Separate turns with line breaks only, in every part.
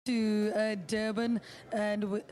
To Durban, and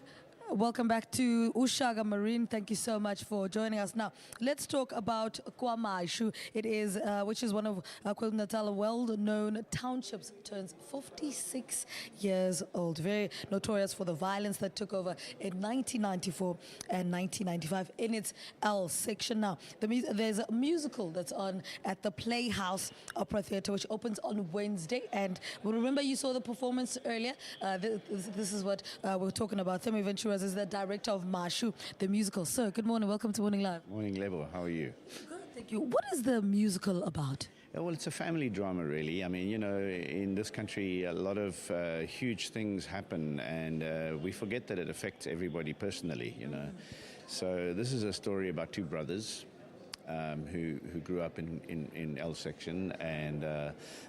welcome back to Ushaga Marine. Thank you so much for joining us. Now, let's talk about Mashu. It is, which is one of KwaZulu-Natal's well-known townships, turns 56 years old. Very notorious for the violence that took over in 1994 and 1995 in its L section. Now, there's a musical that's on at the Playhouse Opera Theatre, which opens on Wednesday. And remember, you saw the performance earlier. This is what we're talking about. Themi Venturas is the director of Mashu, the musical. Sir, good morning. Welcome to Morning Live.
Morning, Lebo. How are you?
Good, thank you. What is the musical about?
Yeah, well, it's a family drama, really. I mean, you know, in this country, a lot of huge things happen, and we forget that it affects everybody personally, you know. So this is a story about two brothers who grew up in L section, and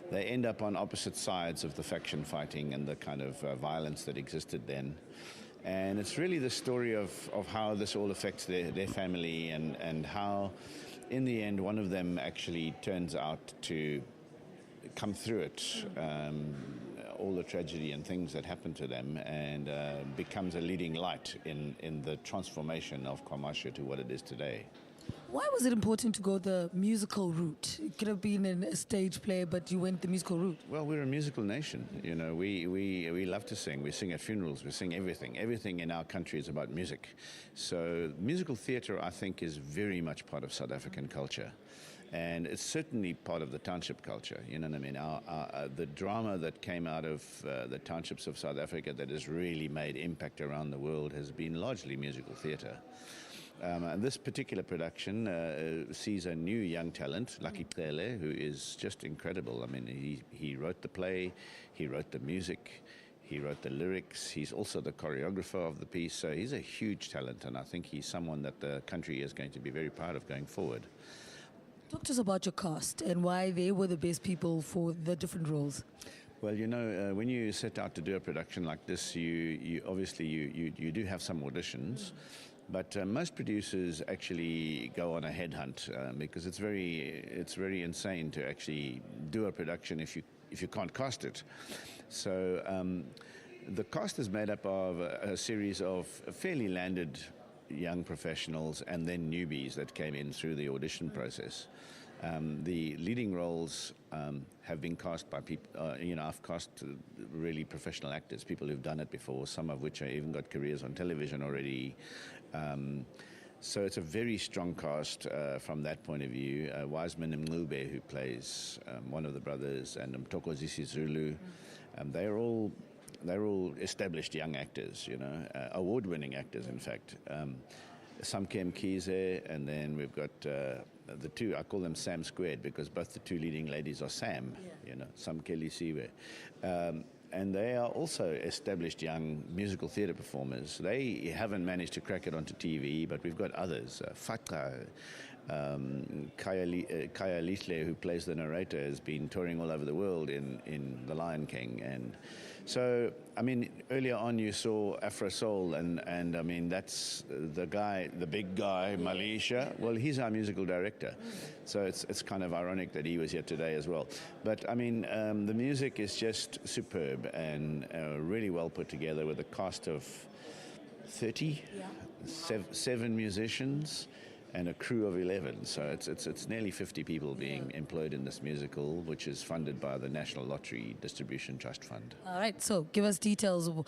they end up on opposite sides of the faction fighting and the kind of violence that existed then. And it's really the story of how this all affects their family, and how, in the end, one of them actually turns out to come through it, all the tragedy and things that happened to them, and becomes a leading light in the transformation of KwaMashu to what it is today.
Why was it important to go the musical route? It could have been in a stage play, but you went the musical route.
Well, we're a musical nation. You know, we love to sing. We sing at funerals. We sing everything. Everything in our country is about music. So musical theatre, I think, is very much part of South African culture. And it's certainly part of the township culture, you know what I mean? The drama that came out of the townships of South Africa that has really made impact around the world has been largely musical theatre. And this particular production sees a new young talent, Lucky Tele, who is just incredible. I mean, he wrote the play, he wrote the music, he wrote the lyrics, he's also the choreographer of the piece, so he's a huge talent, and I think he's someone that the country is going to be very proud of going forward.
Talk to us about your cast and why they were the best people for the different roles.
Well, you know, when you set out to do a production like this, you obviously you do have some auditions. But most producers actually go on a headhunt because it's very insane to actually do a production if you can't cast it. So the cast is made up of a series of fairly landed young professionals and then newbies that came in through the audition process. The leading roles have been cast by people, you know, I've cast really professional actors, people who've done it before, some of which have even got careers on television already. So it's a very strong cast from that point of view. Wiseman Mngube, who plays one of the brothers, and Mtokozisi Zulu, they're all established young actors, you know, award-winning actors, in fact. Samkem Kize, and then we've got the two, I call them Sam Squared, because both the two leading ladies are Sam, you know, Samkeli Siwe. And they are also established young musical theatre performers. They haven't managed to crack it onto TV, but we've got others. Fatra, Kaya Litle, who plays the narrator, has been touring all over the world in The Lion King. And so, I mean, earlier on you saw Afro Soul, and I mean, that's the guy, the big guy, Malisha. Well, he's our musical director. So it's kind of ironic that he was here today as well. But I mean, the music is just superb and really well put together with a cast of 30, seven musicians, and a crew of 11. So it's nearly 50 people being employed in this musical, which is funded by the National Lottery Distribution Trust Fund.
All right, so give us details of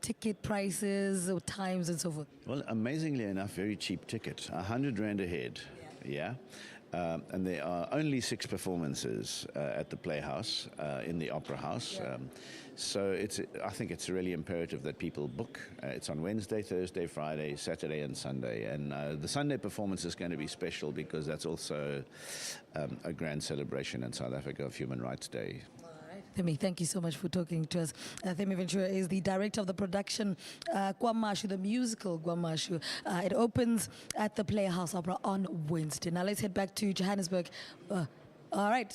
ticket prices, times, and so forth.
Well, amazingly enough, very cheap ticket, 100 Rand a head, yeah. And there are only 6 performances at the Playhouse in the Opera House. So I think it's really imperative that people book. It's on Wednesday, Thursday, Friday, Saturday and Sunday. And the Sunday performance is going to be special because that's also a grand celebration in South Africa of Human Rights Day.
Themi, thank you so much for talking to us. Themi Ventura is the director of the production KwaMashu, the musical KwaMashu. It opens at the Playhouse Opera on Wednesday. Now let's head back to Johannesburg. All right.